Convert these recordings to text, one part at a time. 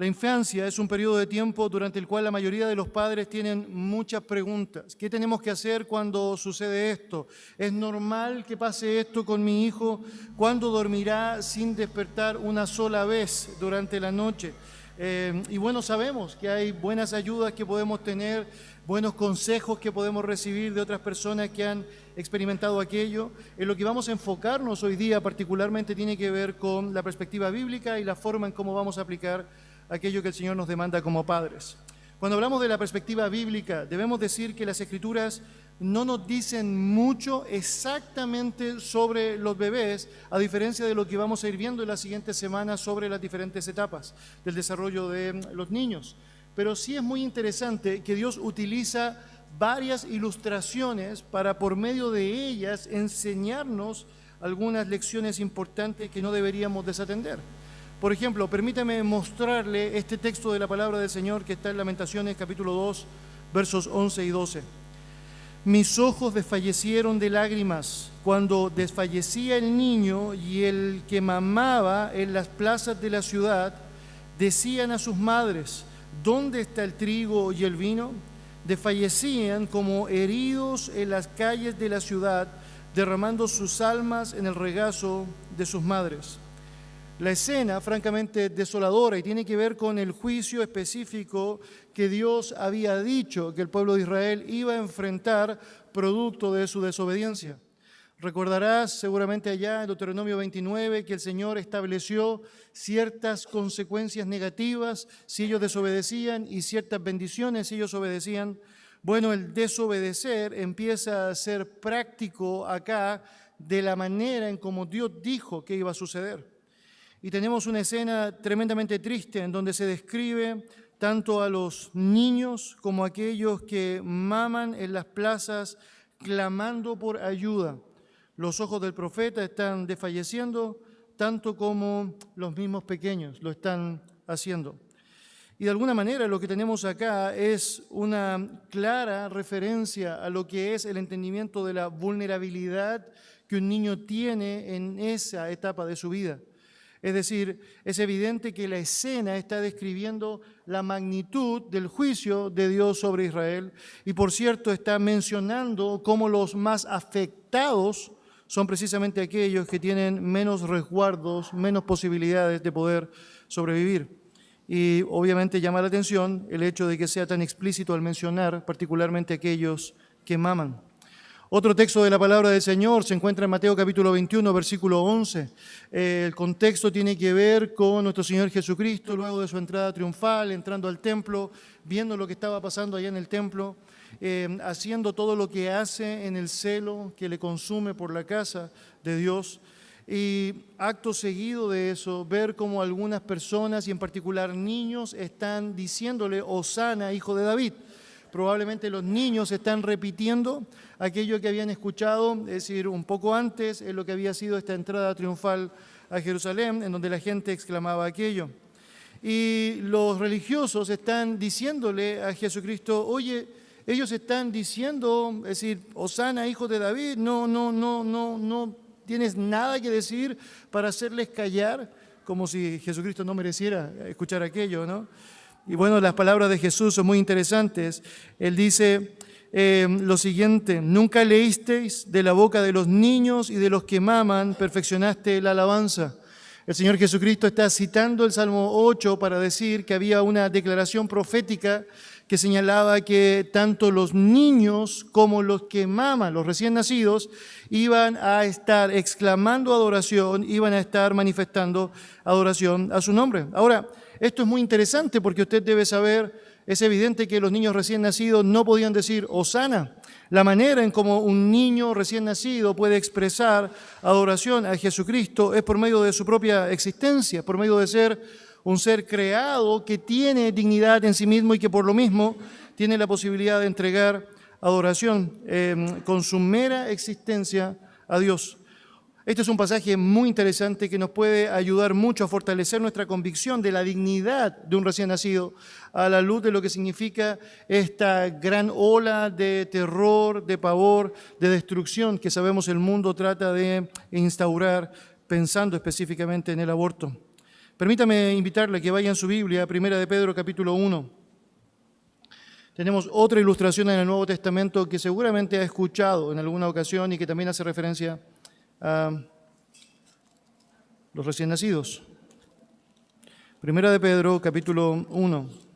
La infancia es un periodo de tiempo durante el cual la mayoría de los padres tienen muchas preguntas. ¿Qué tenemos que hacer cuando sucede esto? ¿Es normal que pase esto con mi hijo? ¿Cuándo dormirá sin despertar una sola vez durante la noche? Y bueno, sabemos que hay buenas ayudas que podemos tener, buenos consejos que podemos recibir de otras personas que han experimentado aquello. En lo que vamos a enfocarnos hoy día particularmente tiene que ver con la perspectiva bíblica y la forma en cómo vamos a aplicar aquello que el Señor nos demanda como padres. Cuando hablamos de la perspectiva bíblica, debemos decir que las Escrituras no nos dicen mucho exactamente sobre los bebés, a diferencia de lo que vamos a ir viendo en las siguientes semanas sobre las diferentes etapas del desarrollo de los niños. Pero sí es muy interesante que Dios utiliza varias ilustraciones para, por medio de ellas, enseñarnos algunas lecciones importantes que no deberíamos desatender. Por ejemplo, permítame mostrarle este texto de la palabra del Señor que está en Lamentaciones capítulo 2, versos 11 y 12. Mis ojos desfallecieron de lágrimas cuando desfallecía el niño, y el que mamaba en las plazas de la ciudad decían a sus madres: ¿dónde está el trigo y el vino? Desfallecían como heridos en las calles de la ciudad, derramando sus almas en el regazo de sus madres. La escena, francamente, desoladora, y tiene que ver con el juicio específico que Dios había dicho que el pueblo de Israel iba a enfrentar producto de su desobediencia. Recordarás seguramente allá en Deuteronomio 29 que el Señor estableció ciertas consecuencias negativas si ellos desobedecían y ciertas bendiciones si ellos obedecían. Bueno, el desobedecer empieza a ser práctico acá de la manera en como Dios dijo que iba a suceder. Y tenemos una escena tremendamente triste en donde se describe tanto a los niños como a aquellos que maman en las plazas clamando por ayuda. Los ojos del profeta están desfalleciendo, tanto como los mismos pequeños lo están haciendo. Y de alguna manera lo que tenemos acá es una clara referencia a lo que es el entendimiento de la vulnerabilidad que un niño tiene en esa etapa de su vida. Es decir, es evidente que la escena está describiendo la magnitud del juicio de Dios sobre Israel, y por cierto está mencionando cómo los más afectados son precisamente aquellos que tienen menos resguardos, menos posibilidades de poder sobrevivir. Y obviamente llama la atención el hecho de que sea tan explícito al mencionar particularmente aquellos que maman. Otro texto de la palabra del Señor se encuentra en Mateo capítulo 21, versículo 11. El contexto tiene que ver con nuestro Señor Jesucristo, luego de su entrada triunfal, entrando al templo, viendo lo que estaba pasando allá en el templo, haciendo todo lo que hace en el celo que le consume por la casa de Dios. Y acto seguido de eso, ver cómo algunas personas, y en particular niños, están diciéndole: Hosana, hijo de David. Probablemente los niños están repitiendo aquello que habían escuchado, es decir, un poco antes, en lo que había sido esta entrada triunfal a Jerusalén, en donde la gente exclamaba aquello. Y los religiosos están diciéndole a Jesucristo: oye, ellos están diciendo, es decir, Hosana, hijo de David, no tienes nada que decir para hacerles callar, como si Jesucristo no mereciera escuchar aquello, ¿no? Y bueno, las palabras de Jesús son muy interesantes. Él dice lo siguiente: nunca leísteis de la boca de los niños y de los que maman, perfeccionaste la alabanza. El Señor Jesucristo está citando el Salmo 8 para decir que había una declaración profética que señalaba que tanto los niños como los que maman, los recién nacidos, iban a estar exclamando adoración, iban a estar manifestando adoración a su nombre. Ahora, esto es muy interesante porque usted debe saber, es evidente que los niños recién nacidos no podían decir Hosana. La manera en cómo un niño recién nacido puede expresar adoración a Jesucristo es por medio de su propia existencia, por medio de ser un ser creado que tiene dignidad en sí mismo y que por lo mismo tiene la posibilidad de entregar adoración con su mera existencia a Dios. Este es un pasaje muy interesante que nos puede ayudar mucho a fortalecer nuestra convicción de la dignidad de un recién nacido a la luz de lo que significa esta gran ola de terror, de pavor, de destrucción que sabemos el mundo trata de instaurar pensando específicamente en el aborto. Permítame invitarle a que vaya en su Biblia, a Primera de Pedro, capítulo 1. Tenemos otra ilustración en el Nuevo Testamento que seguramente ha escuchado en alguna ocasión y que también hace referencia a los recién nacidos. Primera de Pedro, capítulo 1.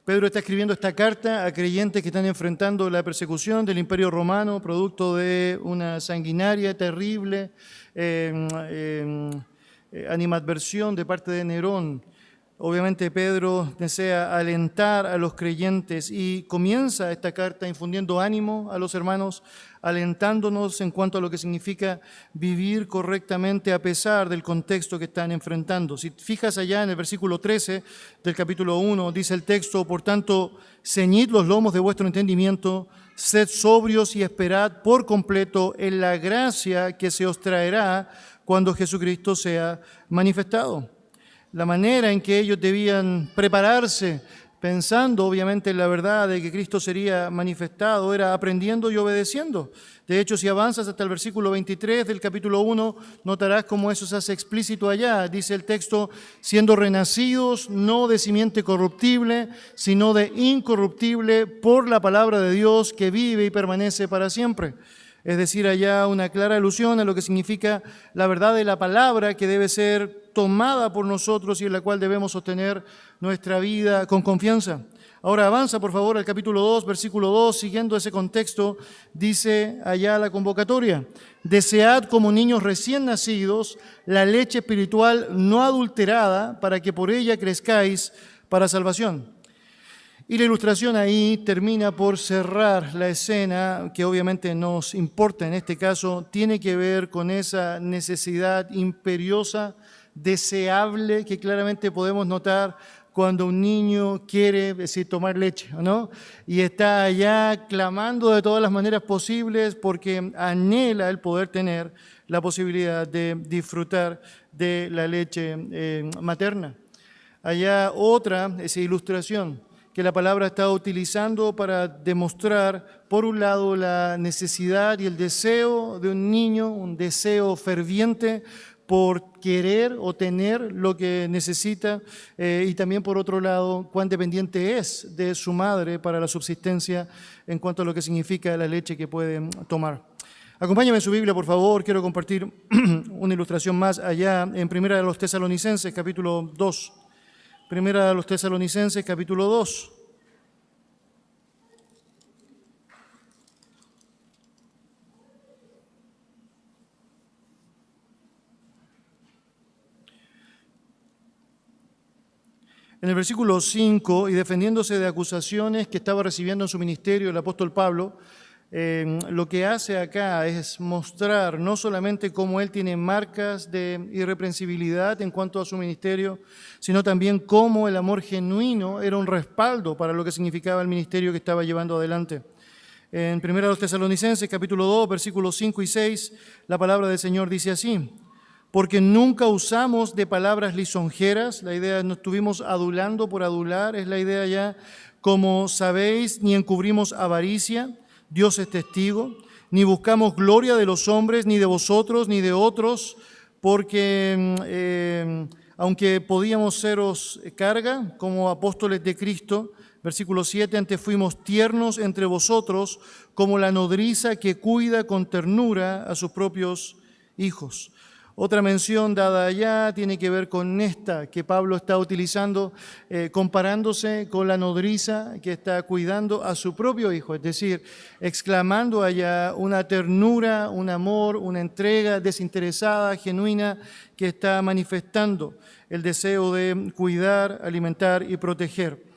Pedro está escribiendo esta carta a creyentes que están enfrentando la persecución del Imperio Romano, producto de una sanguinaria, terrible animadversión de parte de Nerón. Obviamente Pedro desea alentar a los creyentes y comienza esta carta infundiendo ánimo a los hermanos, alentándonos en cuanto a lo que significa vivir correctamente a pesar del contexto que están enfrentando. Si fijas allá en el versículo 13 del capítulo 1, dice el texto: por tanto, ceñid los lomos de vuestro entendimiento, sed sobrios y esperad por completo en la gracia que se os traerá cuando Jesucristo sea manifestado. La manera en que ellos debían prepararse, pensando obviamente en la verdad de que Cristo sería manifestado, era aprendiendo y obedeciendo. De hecho, si avanzas hasta el versículo 23 del capítulo 1, notarás cómo eso se hace explícito allá. Dice el texto: siendo renacidos no de simiente corruptible, sino de incorruptible, por la palabra de Dios que vive y permanece para siempre. Es decir, allá una clara alusión a lo que significa la verdad de la palabra, que debe ser tomada por nosotros y en la cual debemos sostener nuestra vida con confianza. Ahora avanza, por favor, al capítulo 2, versículo 2, siguiendo ese contexto, dice allá la convocatoria: desead como niños recién nacidos la leche espiritual no adulterada, para que por ella crezcáis para salvación. Y la ilustración ahí termina por cerrar la escena que obviamente nos importa en este caso. Tiene que ver con esa necesidad imperiosa, deseable, que claramente podemos notar cuando un niño quiere, es decir, tomar leche, ¿no? Y está allá clamando de todas las maneras posibles porque anhela el poder tener la posibilidad de disfrutar de la leche materna. Allá otra, esa ilustración que la palabra está utilizando para demostrar, por un lado, la necesidad y el deseo de un niño, un deseo ferviente por querer o tener lo que necesita, y también, por otro lado, cuán dependiente es de su madre para la subsistencia en cuanto a lo que significa la leche que puede tomar. Acompáñame en su Biblia, por favor. Quiero compartir una ilustración más allá en Primera de los Tesalonicenses, capítulo 2. Primera de los Tesalonicenses, capítulo 2. En el versículo 5, y defendiéndose de acusaciones que estaba recibiendo en su ministerio el apóstol Pablo, lo que hace acá es mostrar no solamente cómo él tiene marcas de irreprensibilidad en cuanto a su ministerio, sino también cómo el amor genuino era un respaldo para lo que significaba el ministerio que estaba llevando adelante. En 1 Tesalonicenses, capítulo 2, versículos 5 y 6, la palabra del Señor dice así: porque nunca usamos de palabras lisonjeras, la idea no estuvimos adulando por adular, es la idea ya, como sabéis, ni encubrimos avaricia, Dios es testigo, ni buscamos gloria de los hombres, ni de vosotros, ni de otros, porque aunque podíamos seros carga como apóstoles de Cristo, versículo 7, antes fuimos tiernos entre vosotros como la nodriza que cuida con ternura a sus propios hijos. Otra mención dada allá tiene que ver con esta que Pablo está utilizando, comparándose con la nodriza que está cuidando a su propio hijo, es decir, exclamando allá una ternura, un amor, una entrega desinteresada, genuina, que está manifestando el deseo de cuidar, alimentar y proteger.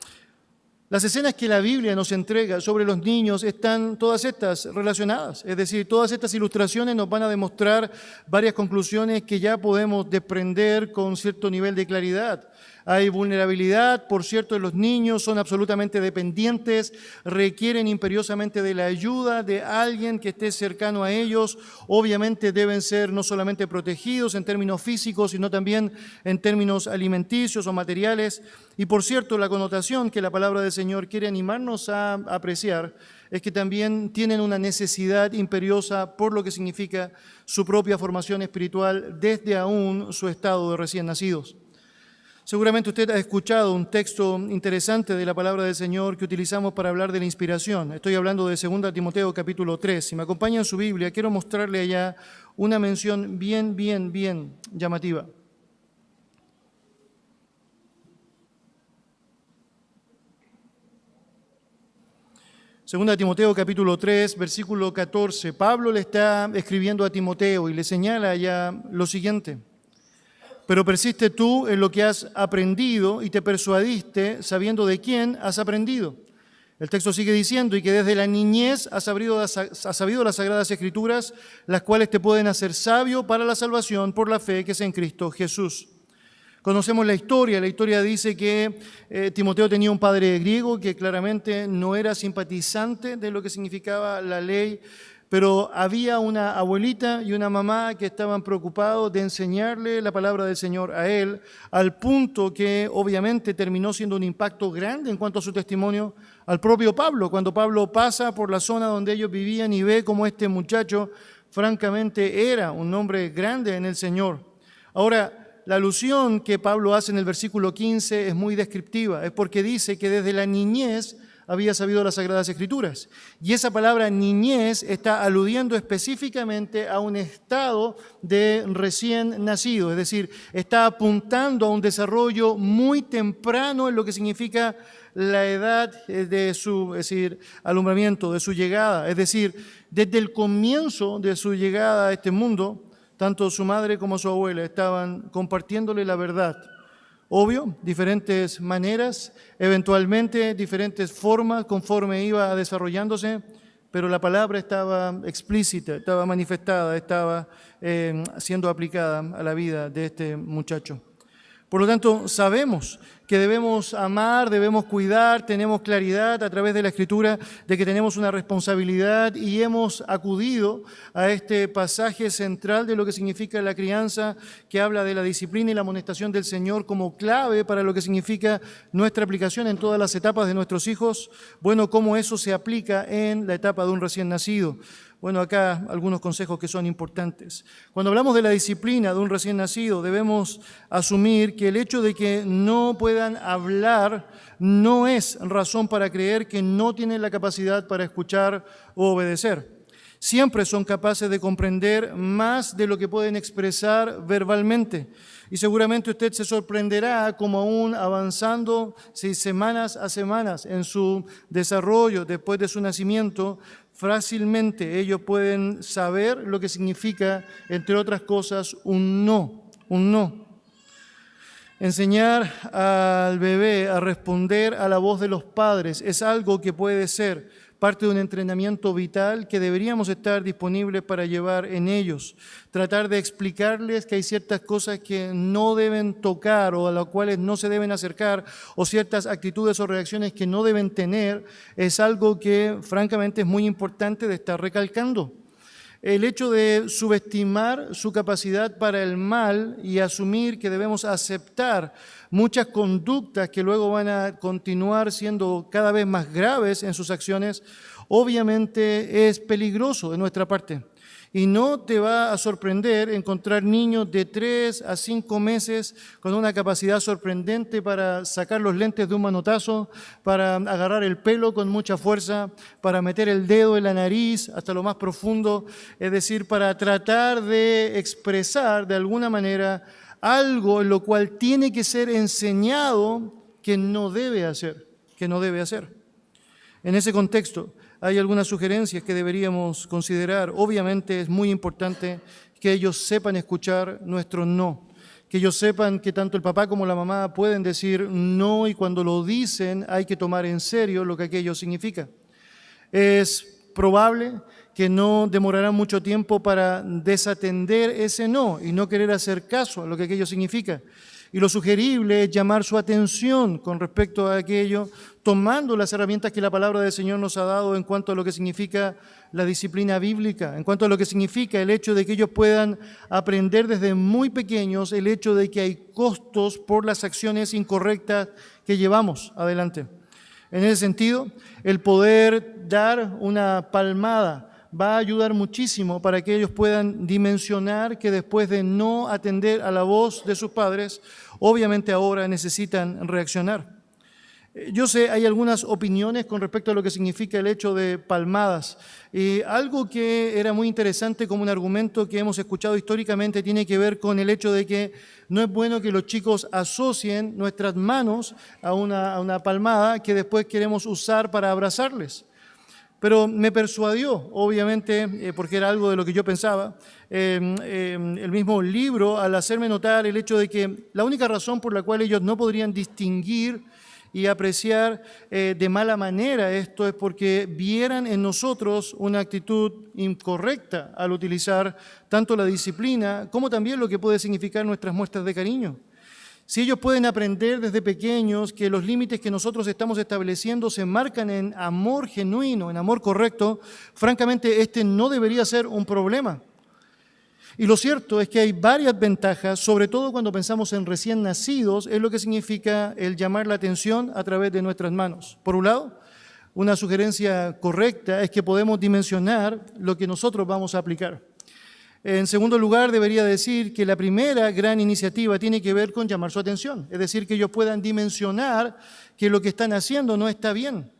Las escenas que la Biblia nos entrega sobre los niños están todas estas relacionadas, es decir, todas estas ilustraciones nos van a demostrar varias conclusiones que ya podemos desprender con cierto nivel de claridad. hay vulnerabilidad. Por cierto, los niños son absolutamente dependientes, requieren imperiosamente de la ayuda de alguien que esté cercano a ellos. Obviamente deben ser no solamente protegidos en términos físicos, sino también en términos alimenticios o materiales. Y por cierto, la connotación que la palabra del Señor quiere animarnos a apreciar es que también tienen una necesidad imperiosa por lo que significa su propia formación espiritual desde aún su estado de recién nacidos. Seguramente usted ha escuchado un texto interesante de la palabra del Señor que utilizamos para hablar de la inspiración. Estoy hablando de 2 Timoteo capítulo 3. Si me acompaña en su Biblia, quiero mostrarle allá una mención bien llamativa. 2 Timoteo capítulo 3, versículo 14. Pablo le está escribiendo a Timoteo y le señala ya lo siguiente. Pero persiste tú en lo que has aprendido y te persuadiste sabiendo de quién has aprendido. El texto sigue diciendo, y que desde la niñez has sabido las Sagradas Escrituras, las cuales te pueden hacer sabio para la salvación por la fe que es en Cristo Jesús. Conocemos la historia dice que Timoteo tenía un padre griego que claramente no era simpatizante de lo que significaba la ley, pero había una abuelita y una mamá que estaban preocupados de enseñarle la palabra del Señor a él, al punto que obviamente terminó siendo un impacto grande en cuanto a su testimonio al propio Pablo. Cuando Pablo pasa por la zona donde ellos vivían y ve cómo este muchacho francamente era un hombre grande en el Señor. Ahora, la alusión que Pablo hace en el versículo 15 es muy descriptiva, es porque dice que desde la niñez había sabido las Sagradas Escrituras. Y esa palabra niñez está aludiendo específicamente a un estado de recién nacido, es decir, está apuntando a un desarrollo muy temprano en lo que significa la edad de su, es decir, alumbramiento, de su llegada. Es decir, desde el comienzo de su llegada a este mundo, tanto su madre como su abuela estaban compartiéndole la verdad. Obvio, diferentes maneras, eventualmente diferentes formas conforme iba desarrollándose, pero la palabra estaba explícita, estaba manifestada, estaba siendo aplicada a la vida de este muchacho. Por lo tanto, sabemos que debemos amar, debemos cuidar, tenemos claridad a través de la Escritura de que tenemos una responsabilidad y hemos acudido a este pasaje central de lo que significa la crianza, que habla de la disciplina y la amonestación del Señor como clave para lo que significa nuestra aplicación en todas las etapas de nuestros hijos. Bueno, cómo eso se aplica en la etapa de un recién nacido. Bueno, acá algunos consejos que son importantes. Cuando hablamos de la disciplina de un recién nacido, debemos asumir que el hecho de que no puedan hablar no es razón para creer que no tienen la capacidad para escuchar o obedecer. Siempre son capaces de comprender más de lo que pueden expresar verbalmente. Y seguramente usted se sorprenderá como aún avanzando semanas a semanas en su desarrollo después de su nacimiento, fácilmente ellos pueden saber lo que significa, entre otras cosas, un no. Enseñar al bebé a responder a la voz de los padres es algo que puede ser parte de un entrenamiento vital que deberíamos estar disponibles para llevar en ellos. Tratar de explicarles que hay ciertas cosas que no deben tocar o a las cuales no se deben acercar, o ciertas actitudes o reacciones que no deben tener, es algo que francamente es muy importante de estar recalcando. El hecho de subestimar su capacidad para el mal y asumir que debemos aceptar muchas conductas que luego van a continuar siendo cada vez más graves en sus acciones, obviamente es peligroso de nuestra parte. Y no te va a sorprender encontrar niños de 3 a 5 meses con una capacidad sorprendente para sacar los lentes de un manotazo, para agarrar el pelo con mucha fuerza, para meter el dedo en la nariz hasta lo más profundo, es decir, para tratar de expresar de alguna manera algo en lo cual tiene que ser enseñado que no debe hacer. En ese contexto, hay algunas sugerencias que deberíamos considerar. Obviamente es muy importante que ellos sepan escuchar nuestro no, que ellos sepan que tanto el papá como la mamá pueden decir no y cuando lo dicen hay que tomar en serio lo que aquello significa. Es probable que no demorarán mucho tiempo para desatender ese no y no querer hacer caso a lo que aquello significa. Y lo sugerible es llamar su atención con respecto a aquello, tomando las herramientas que la palabra del Señor nos ha dado en cuanto a lo que significa la disciplina bíblica, en cuanto a lo que significa el hecho de que ellos puedan aprender desde muy pequeños el hecho de que hay costos por las acciones incorrectas que llevamos adelante. En ese sentido, el poder dar una palmada va a ayudar muchísimo para que ellos puedan dimensionar que después de no atender a la voz de sus padres, obviamente ahora necesitan reaccionar. Yo sé, hay algunas opiniones con respecto a lo que significa el hecho de palmadas. Algo que era muy interesante como un argumento que hemos escuchado históricamente tiene que ver con el hecho de que no es bueno que los chicos asocien nuestras manos a una palmada que después queremos usar para abrazarles. Pero me persuadió, obviamente, porque era algo de lo que yo pensaba, el mismo libro al hacerme notar el hecho de que la única razón por la cual ellos no podrían distinguir y apreciar de mala manera esto es porque vieran en nosotros una actitud incorrecta al utilizar tanto la disciplina como también lo que puede significar nuestras muestras de cariño. Si ellos pueden aprender desde pequeños que los límites que nosotros estamos estableciendo se marcan en amor genuino, en amor correcto, francamente este no debería ser un problema. Y lo cierto es que hay varias ventajas, sobre todo cuando pensamos en recién nacidos, es lo que significa el llamar la atención a través de nuestras manos. Por un lado, una sugerencia correcta es que podemos dimensionar lo que nosotros vamos a aplicar. En segundo lugar, debería decir que la primera gran iniciativa tiene que ver con llamar su atención, es decir, que ellos puedan dimensionar que lo que están haciendo no está bien.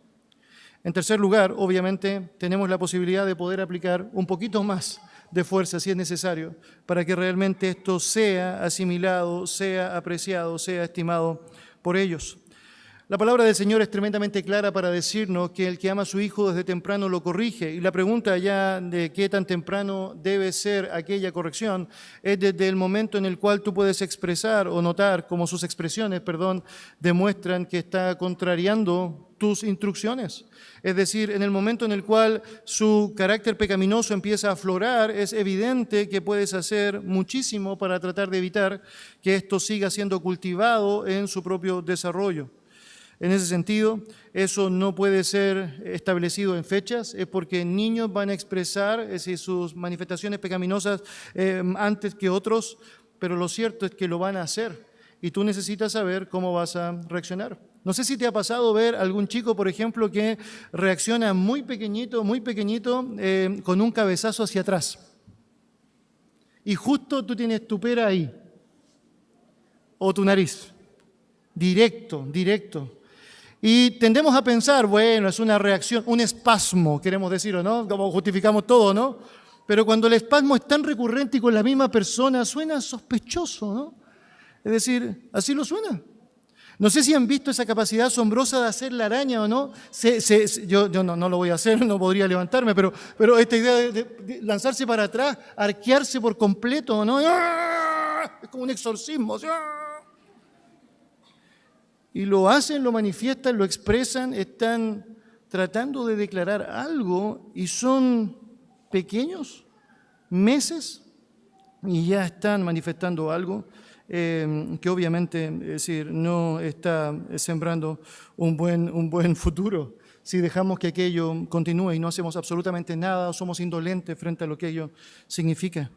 En tercer lugar, obviamente, tenemos la posibilidad de poder aplicar un poquito más de fuerza si es necesario, para que realmente esto sea asimilado, sea apreciado, sea estimado por ellos. La palabra del Señor es tremendamente clara para decirnos que el que ama a su hijo desde temprano lo corrige. Y la pregunta ya de qué tan temprano debe ser aquella corrección es desde el momento en el cual tú puedes expresar o notar como sus expresiones, demuestran que está contrariando tus instrucciones. Es decir, en el momento en el cual su carácter pecaminoso empieza a aflorar, es evidente que puedes hacer muchísimo para tratar de evitar que esto siga siendo cultivado en su propio desarrollo. En ese sentido, eso no puede ser establecido en fechas, es porque niños van a expresar sus manifestaciones pecaminosas antes que otros, pero lo cierto es que lo van a hacer y tú necesitas saber cómo vas a reaccionar. No sé si te ha pasado ver algún chico, por ejemplo, que reacciona muy pequeñito, con un cabezazo hacia atrás. Y justo tú tienes tu pera ahí, o tu nariz, directo. Y tendemos a pensar, bueno, es una reacción, un espasmo, queremos decirlo, ¿no? Como justificamos todo, ¿no? Pero cuando el espasmo es tan recurrente y con la misma persona, suena sospechoso, ¿no? Es decir, así lo suena. No sé si han visto esa capacidad asombrosa de hacer la araña o no. Yo no lo voy a hacer, no podría levantarme, pero esta idea de lanzarse para atrás, arquearse por completo, ¿no? Es como un exorcismo. Y lo hacen, lo manifiestan, lo expresan, están tratando de declarar algo y son pequeños, meses, y ya están manifestando algo que obviamente, es decir, no está sembrando un buen futuro. Si dejamos que aquello continúe y no hacemos absolutamente nada, somos indolentes frente a lo que ello significa.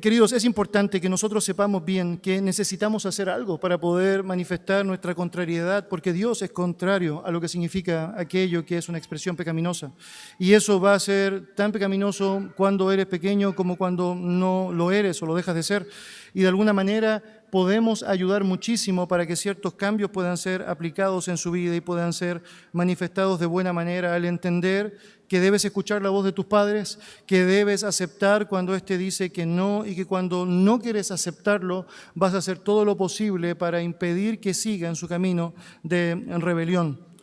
Queridos, es importante que nosotros sepamos bien que necesitamos hacer algo para poder manifestar nuestra contrariedad, porque Dios es contrario a lo que significa aquello que es una expresión pecaminosa. Y eso va a ser tan pecaminoso cuando eres pequeño como cuando no lo eres o lo dejas de ser. Y de alguna manera podemos ayudar muchísimo para que ciertos cambios puedan ser aplicados en su vida y puedan ser manifestados de buena manera al entender que debes escuchar la voz de tus padres, que debes aceptar cuando éste dice que no y que cuando no quieres aceptarlo vas a hacer todo lo posible para impedir que siga en su camino de rebelión.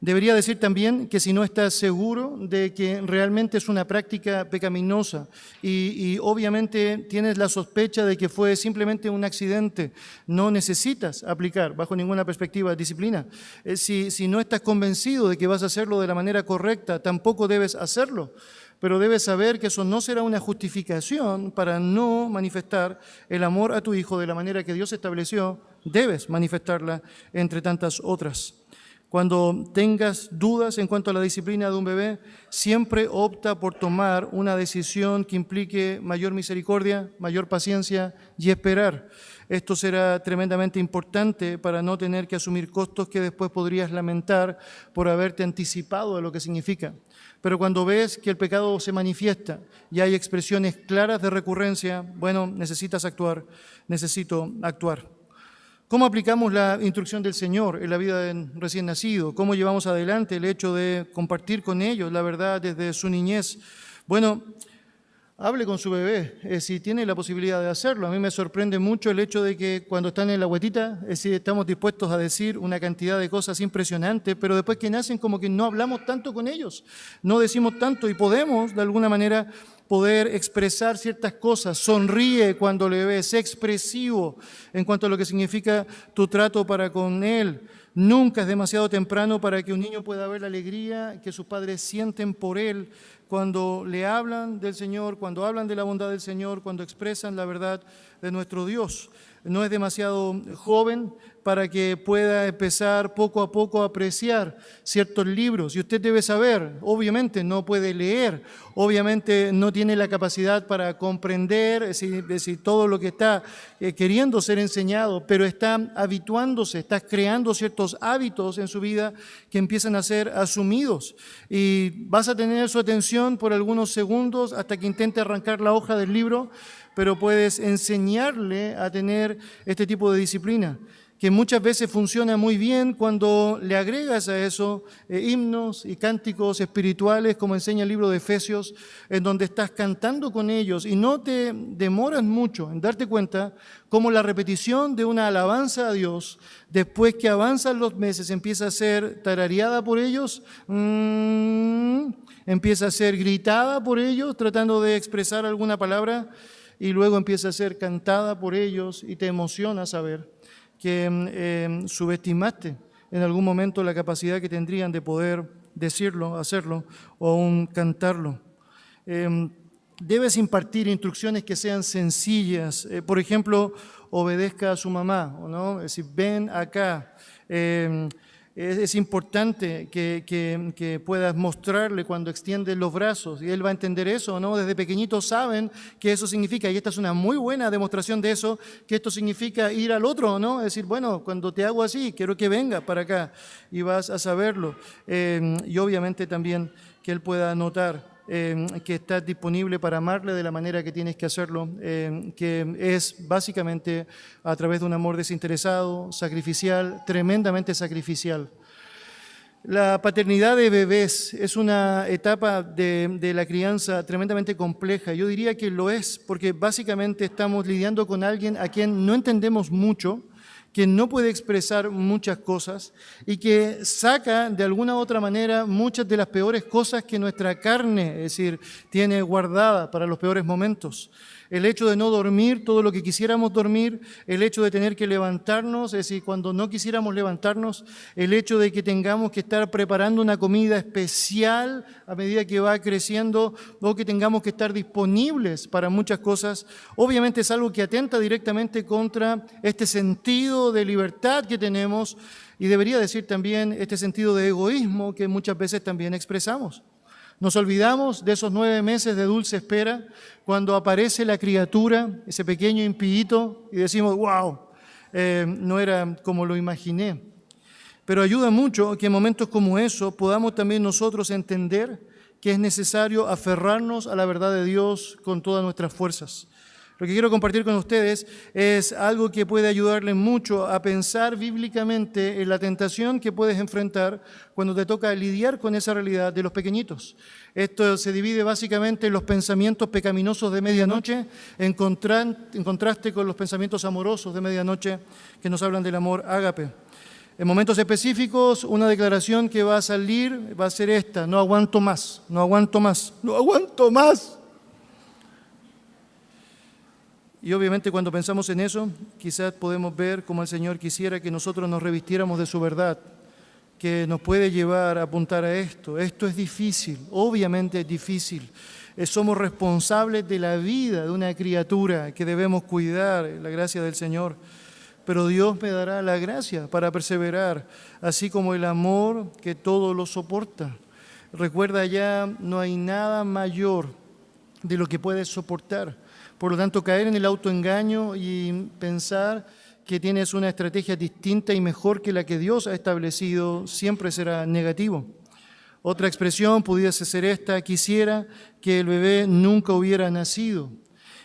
Debería decir también que si no estás seguro de que realmente es una práctica pecaminosa y obviamente tienes la sospecha de que fue simplemente un accidente, no necesitas aplicar bajo ninguna perspectiva disciplina. Si no estás convencido de que vas a hacerlo de la manera correcta, tampoco debes hacerlo. pero debes saber que eso no será una justificación para no manifestar el amor a tu hijo de la manera que Dios estableció. Debes manifestarla entre tantas otras. Cuando tengas dudas en cuanto a la disciplina de un bebé, siempre opta por tomar una decisión que implique mayor misericordia, mayor paciencia y esperar. Esto será tremendamente importante para no tener que asumir costos que después podrías lamentar por haberte anticipado de lo que significa. Pero cuando ves que el pecado se manifiesta y hay expresiones claras de recurrencia, bueno, necesitas actuar, necesito actuar. ¿Cómo aplicamos la instrucción del Señor en la vida del recién nacido? ¿Cómo llevamos adelante el hecho de compartir con ellos la verdad desde su niñez? Bueno, hable con su bebé, si tiene la posibilidad de hacerlo. A mí me sorprende mucho el hecho de que cuando están en la guatita, estamos dispuestos a decir una cantidad de cosas impresionantes, pero después que nacen como que no hablamos tanto con ellos, no decimos tanto y podemos de alguna manera poder expresar ciertas cosas. Sonríe cuando le ves, sé expresivo en cuanto a lo que significa tu trato para con él. Nunca es demasiado temprano para que un niño pueda ver la alegría que sus padres sienten por él cuando le hablan del Señor, cuando hablan de la bondad del Señor, cuando expresan la verdad de nuestro Dios. No es demasiado joven para que pueda empezar poco a poco a apreciar ciertos libros. Y usted debe saber, obviamente no puede leer, obviamente no tiene la capacidad para comprender decir, todo lo que está queriendo ser enseñado, pero está habituándose, está creando ciertos hábitos en su vida que empiezan a ser asumidos. Y vas a tener su atención por algunos segundos hasta que intente arrancar la hoja del libro, pero puedes enseñarle a tener este tipo de disciplina, que muchas veces funciona muy bien cuando le agregas a eso himnos y cánticos espirituales, como enseña el libro de Efesios, en donde estás cantando con ellos y no te demoras mucho en darte cuenta cómo la repetición de una alabanza a Dios, después que avanzan los meses, empieza a ser tarareada por ellos, empieza a ser gritada por ellos, tratando de expresar alguna palabra, y luego empieza a ser cantada por ellos y te emociona saber que subestimaste en algún momento la capacidad que tendrían de poder decirlo, hacerlo o aún cantarlo. Debes impartir instrucciones que sean sencillas. Por ejemplo, obedezca a su mamá, ¿no? Es decir, ven acá. Es importante que puedas mostrarle cuando extiendes los brazos y él va a entender eso, ¿no? Desde pequeñitos saben que eso significa, y esta es una muy buena demostración de eso, que esto significa ir al otro, ¿no? Es decir, bueno, cuando te hago así, quiero que vengas para acá y vas a saberlo. Y obviamente también que él pueda notar que estás disponible para amarle de la manera que tienes que hacerlo, que es básicamente a través de un amor desinteresado, sacrificial, tremendamente sacrificial. La paternidad de bebés es una etapa de la crianza tremendamente compleja. Yo diría que lo es porque básicamente estamos lidiando con alguien a quien no entendemos mucho, que no puede expresar muchas cosas y que saca de alguna u otra manera muchas de las peores cosas que nuestra carne, es decir, tiene guardada para los peores momentos. El hecho de no dormir todo lo que quisiéramos dormir, el hecho de tener que levantarnos, es decir, cuando no quisiéramos levantarnos, el hecho de que tengamos que estar preparando una comida especial a medida que va creciendo o que tengamos que estar disponibles para muchas cosas, obviamente es algo que atenta directamente contra este sentido de libertad que tenemos y debería decir también este sentido de egoísmo que muchas veces también expresamos. Nos olvidamos de esos 9 meses de dulce espera cuando aparece la criatura, ese pequeño impíito, y decimos, wow, no era como lo imaginé. Pero ayuda mucho que en momentos como eso podamos también nosotros entender que es necesario aferrarnos a la verdad de Dios con todas nuestras fuerzas. Lo que quiero compartir con ustedes es algo que puede ayudarles mucho a pensar bíblicamente en la tentación que puedes enfrentar cuando te toca lidiar con esa realidad de los pequeñitos. Esto se divide básicamente en los pensamientos pecaminosos de medianoche, en contraste con los pensamientos amorosos de medianoche que nos hablan del amor ágape. En momentos específicos, una declaración que va a salir va a ser esta: no aguanto más, no aguanto más, no aguanto más. Y obviamente cuando pensamos en eso, quizás podemos ver cómo el Señor quisiera que nosotros nos revistiéramos de su verdad, que nos puede llevar a apuntar a esto. Esto es difícil, obviamente es difícil. Somos responsables de la vida de una criatura que debemos cuidar, la gracia del Señor. Pero Dios me dará la gracia para perseverar, así como el amor que todo lo soporta. Recuerda, ya no hay nada mayor de lo que puedes soportar. Por lo tanto, caer en el autoengaño y pensar que tienes una estrategia distinta y mejor que la que Dios ha establecido siempre será negativo. Otra expresión pudiese ser esta: quisiera que el bebé nunca hubiera nacido.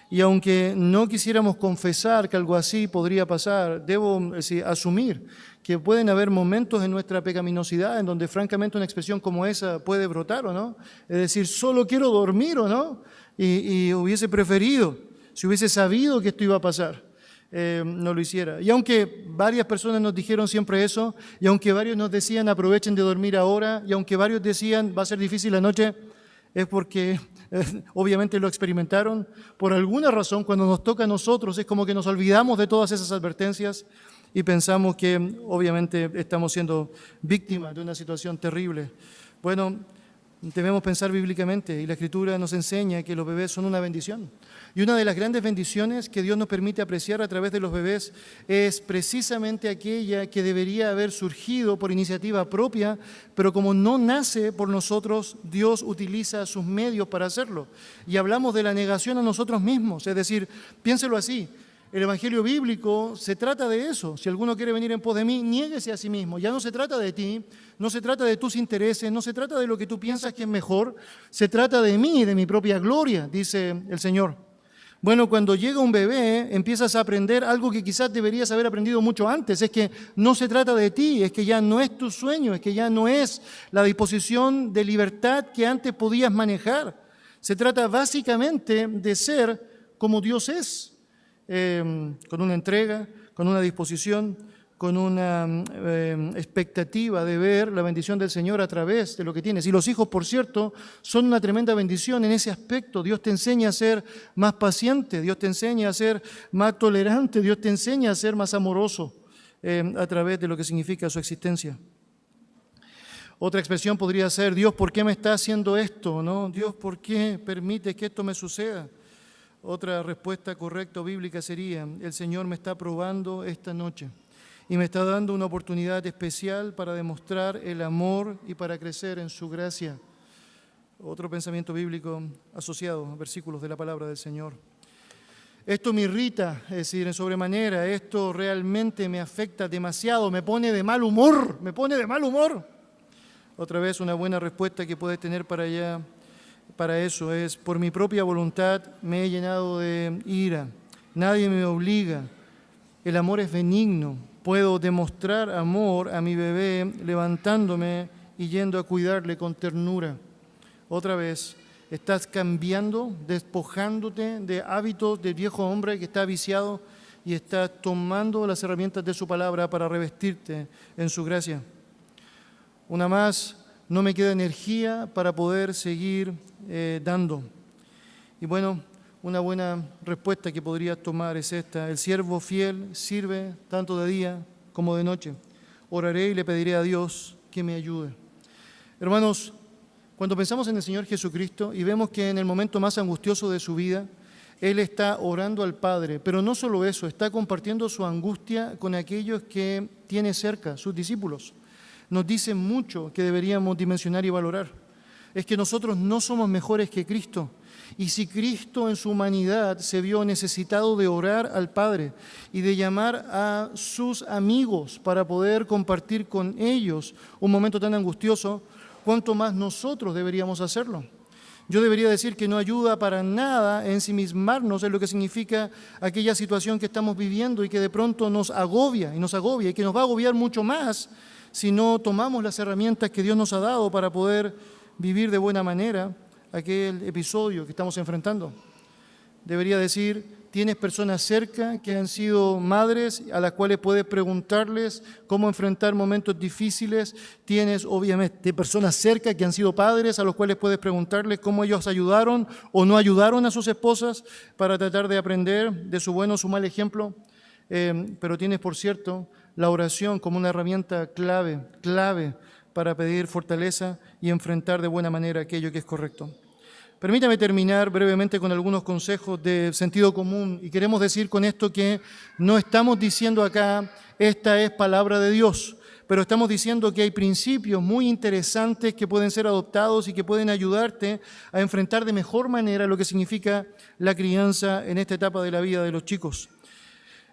Y aunque no quisiéramos confesar que algo así podría pasar, debo asumir que pueden haber momentos en nuestra pecaminosidad en donde francamente una expresión como esa puede brotar, ¿o no? Es decir, solo quiero dormir, ¿o no? Y hubiese preferido, si hubiese sabido que esto iba a pasar, no lo hiciera. Y aunque varias personas nos dijeron siempre eso, y aunque varios nos decían aprovechen de dormir ahora, y aunque varios decían va a ser difícil la noche, es porque obviamente lo experimentaron. Por alguna razón, cuando nos toca a nosotros, es como que nos olvidamos de todas esas advertencias y pensamos que obviamente estamos siendo víctimas de una situación terrible. Bueno, debemos pensar bíblicamente, y la Escritura nos enseña que los bebés son una bendición. Y una de las grandes bendiciones que Dios nos permite apreciar a través de los bebés es precisamente aquella que debería haber surgido por iniciativa propia, pero como no nace por nosotros, Dios utiliza sus medios para hacerlo. Y hablamos de la negación a nosotros mismos, es decir, piénselo así. El Evangelio bíblico se trata de eso. Si alguno quiere venir en pos de mí, niéguese a sí mismo. Ya no se trata de ti, no se trata de tus intereses, no se trata de lo que tú piensas que es mejor, se trata de mí, de mi propia gloria, dice el Señor. Bueno, cuando llega un bebé, empiezas a aprender algo que quizás deberías haber aprendido mucho antes. Es que no se trata de ti, es que ya no es tu sueño, es que ya no es la disposición de libertad que antes podías manejar. Se trata básicamente de ser como Dios es. Con una entrega, con una disposición, con una expectativa de ver la bendición del Señor a través de lo que tienes. Y los hijos, por cierto, son una tremenda bendición en ese aspecto. Dios te enseña a ser más paciente, Dios te enseña a ser más tolerante, Dios te enseña a ser más amoroso a través de lo que significa su existencia. Otra expresión podría ser: Dios, ¿por qué me está haciendo esto? ¿No? Dios, ¿por qué permite que esto me suceda? Otra respuesta correcta o bíblica sería: el Señor me está probando esta noche y me está dando una oportunidad especial para demostrar el amor y para crecer en su gracia. Otro pensamiento bíblico asociado a versículos de la palabra del Señor. Esto me irrita, es decir, en sobremanera, esto realmente me afecta demasiado, me pone de mal humor, Otra vez una buena respuesta que puedes tener para eso es: por mi propia voluntad me he llenado de ira, nadie me obliga, el amor es benigno, puedo demostrar amor a mi bebé levantándome y yendo a cuidarle con ternura. Otra vez, estás cambiando, despojándote de hábitos del viejo hombre que está viciado y estás tomando las herramientas de su palabra para revestirte en su gracia. Una más: no me queda energía para poder seguir dando. Y bueno, una buena respuesta que podrías tomar es esta: el siervo fiel sirve tanto de día como de noche. Oraré y le pediré a Dios que me ayude. Hermanos, cuando pensamos en el Señor Jesucristo y vemos que en el momento más angustioso de su vida, Él está orando al Padre, pero no solo eso, está compartiendo su angustia con aquellos que tiene cerca, sus discípulos. Nos dice mucho que deberíamos dimensionar y valorar. Es que nosotros no somos mejores que Cristo. Y si Cristo en su humanidad se vio necesitado de orar al Padre y de llamar a sus amigos para poder compartir con ellos un momento tan angustioso, ¿cuánto más nosotros deberíamos hacerlo? Yo debería decir que no ayuda para nada ensimismarnos en lo que significa aquella situación que estamos viviendo y que de pronto nos agobia y que nos va a agobiar mucho más si no tomamos las herramientas que Dios nos ha dado para poder vivir de buena manera aquel episodio que estamos enfrentando. Debería decir: tienes personas cerca que han sido madres a las cuales puedes preguntarles cómo enfrentar momentos difíciles. Tienes obviamente personas cerca que han sido padres a los cuales puedes preguntarles cómo ellos ayudaron o no ayudaron a sus esposas para tratar de aprender de su bueno o su mal ejemplo. Pero tienes, por cierto, la oración como una herramienta clave para pedir fortaleza y enfrentar de buena manera aquello que es correcto. Permítame terminar brevemente con algunos consejos de sentido común, y queremos decir con esto que no estamos diciendo acá, esta es palabra de Dios, pero estamos diciendo que hay principios muy interesantes que pueden ser adoptados y que pueden ayudarte a enfrentar de mejor manera lo que significa la crianza en esta etapa de la vida de los chicos.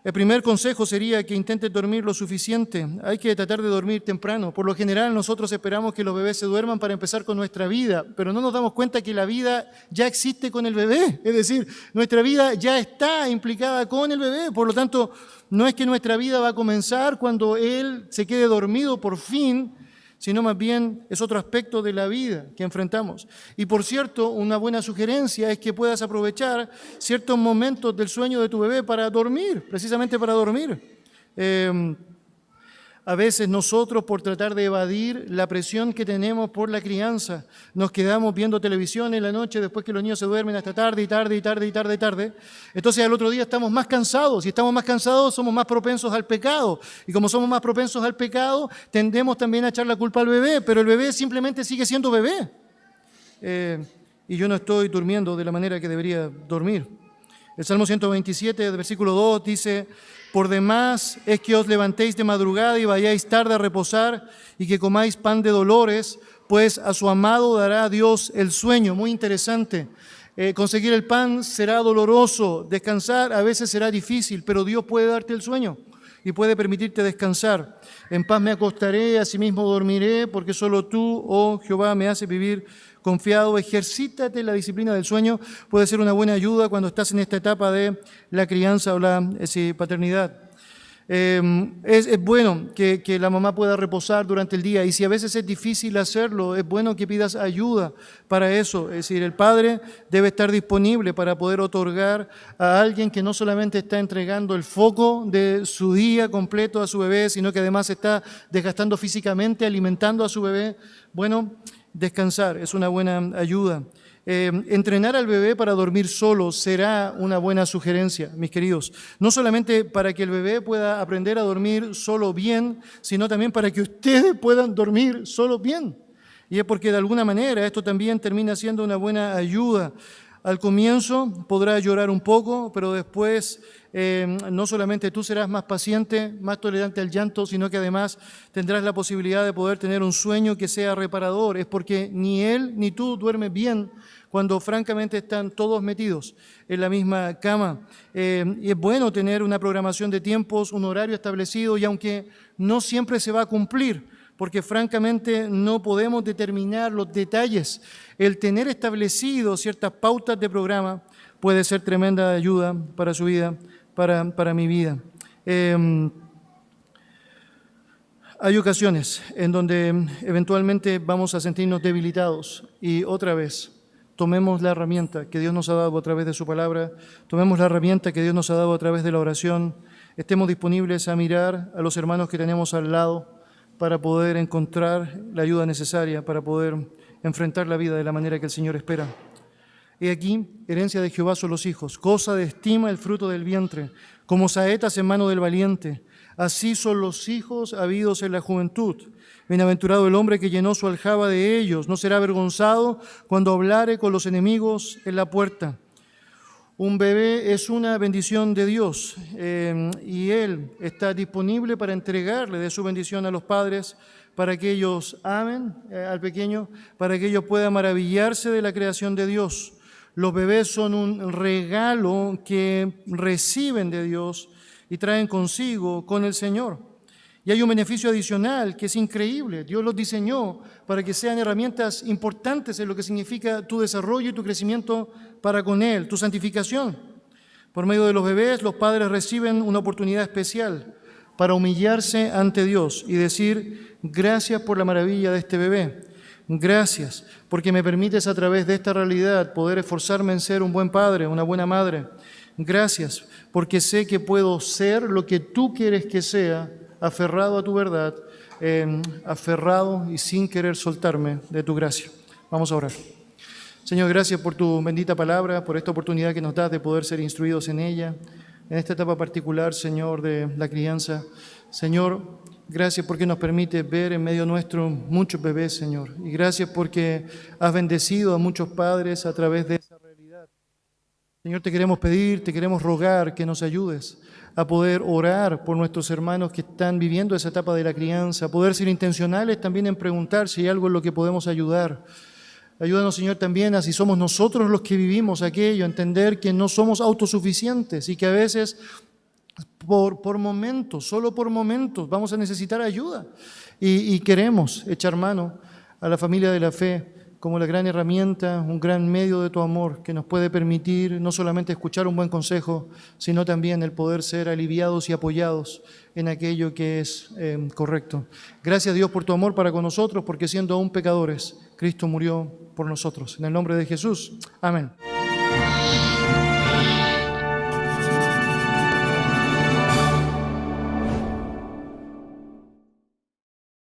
El primer consejo sería que intentes dormir lo suficiente. Hay que tratar de dormir temprano. Por lo general nosotros esperamos que los bebés se duerman para empezar con nuestra vida, pero no nos damos cuenta que la vida ya existe con el bebé. Es decir, nuestra vida ya está implicada con el bebé. Por lo tanto, no es que nuestra vida va a comenzar cuando él se quede dormido por fin, sino más bien es otro aspecto de la vida que enfrentamos. Y por cierto, una buena sugerencia es que puedas aprovechar ciertos momentos del sueño de tu bebé para dormir, precisamente para dormir. A veces nosotros, por tratar de evadir la presión que tenemos por la crianza, nos quedamos viendo televisión en la noche después que los niños se duermen hasta tarde. Entonces al otro día estamos más cansados, y estamos más cansados, somos más propensos al pecado. Y como somos más propensos al pecado, tendemos también a echar la culpa al bebé, pero el bebé simplemente sigue siendo bebé. Y yo no estoy durmiendo de la manera que debería dormir. El Salmo 127, versículo 2, dice: por demás es que os levantéis de madrugada y vayáis tarde a reposar, y que comáis pan de dolores, pues a su amado dará Dios el sueño. Muy interesante. Conseguir el pan será doloroso, descansar a veces será difícil, pero Dios puede darte el sueño y puede permitirte descansar. En paz me acostaré, asimismo dormiré, porque solo tú, oh Jehová, me haces vivir confiado. Ejercítate la disciplina del sueño. Puede ser una buena ayuda cuando estás en esta etapa de la crianza o la paternidad. Es bueno que la mamá pueda reposar durante el día, y si a veces es difícil hacerlo, es bueno que pidas ayuda para eso. Es decir, el padre debe estar disponible para poder otorgar a alguien que no solamente está entregando el foco de su día completo a su bebé, sino que además está desgastando físicamente, alimentando a su bebé. Bueno, descansar es una buena ayuda. Entrenar al bebé para dormir solo será una buena sugerencia, mis queridos. No solamente para que el bebé pueda aprender a dormir solo bien, sino también para que ustedes puedan dormir solo bien. Y es porque de alguna manera esto también termina siendo una buena ayuda. Al comienzo podrá llorar un poco, pero después no solamente tú serás más paciente, más tolerante al llanto, sino que además tendrás la posibilidad de poder tener un sueño que sea reparador. Es porque ni él ni tú duermes bien cuando francamente están todos metidos en la misma cama. Y es bueno tener una programación de tiempos, un horario establecido, y aunque no siempre se va a cumplir, porque francamente no podemos determinar los detalles, el tener establecido ciertas pautas de programa puede ser tremenda ayuda para su vida, para mi vida. Hay ocasiones en donde eventualmente vamos a sentirnos debilitados, y otra vez, tomemos la herramienta que Dios nos ha dado a través de su palabra, tomemos la herramienta que Dios nos ha dado a través de la oración, estemos disponibles a mirar a los hermanos que tenemos al lado para poder encontrar la ayuda necesaria, para poder enfrentar la vida de la manera que el Señor espera. He aquí, herencia de Jehová son los hijos, cosa de estima el fruto del vientre, como saetas en mano del valiente. Así son los hijos habidos en la juventud. Bienaventurado el hombre que llenó su aljaba de ellos, no será avergonzado cuando hablare con los enemigos en la puerta. Un bebé es una bendición de Dios, y Él está disponible para entregarle de su bendición a los padres, para que ellos amen al pequeño, para que ellos puedan maravillarse de la creación de Dios. Los bebés son un regalo que reciben de Dios y traen consigo con el Señor. Y hay un beneficio adicional que es increíble. Dios los diseñó para que sean herramientas importantes en lo que significa tu desarrollo y tu crecimiento para con Él, tu santificación. Por medio de los bebés, los padres reciben una oportunidad especial para humillarse ante Dios y decir: gracias por la maravilla de este bebé. Gracias porque me permites a través de esta realidad poder esforzarme en ser un buen padre, una buena madre. Gracias porque sé que puedo ser lo que tú quieres que sea, aferrado a tu verdad, aferrado y sin querer soltarme de tu gracia. Vamos a orar. Señor, gracias por tu bendita palabra, por esta oportunidad que nos das de poder ser instruidos en ella. En esta etapa particular, Señor, de la crianza, Señor, gracias porque nos permite ver en medio nuestro muchos bebés, Señor. Y gracias porque has bendecido a muchos padres a través de esa realidad. Señor, te queremos pedir, te queremos rogar que nos ayudes a poder orar por nuestros hermanos que están viviendo esa etapa de la crianza, a poder ser intencionales también en preguntar si hay algo en lo que podemos ayudar. Ayúdanos, Señor, también a si somos nosotros los que vivimos aquello, entender que no somos autosuficientes y que a veces por momentos, solo por momentos, vamos a necesitar ayuda. Y queremos echar mano a la familia de la fe como la gran herramienta, un gran medio de tu amor que nos puede permitir no solamente escuchar un buen consejo, sino también el poder ser aliviados y apoyados en aquello que es correcto. Gracias, Dios, por tu amor para con nosotros, porque siendo aún pecadores, Cristo murió por nosotros. En el nombre de Jesús. Amén.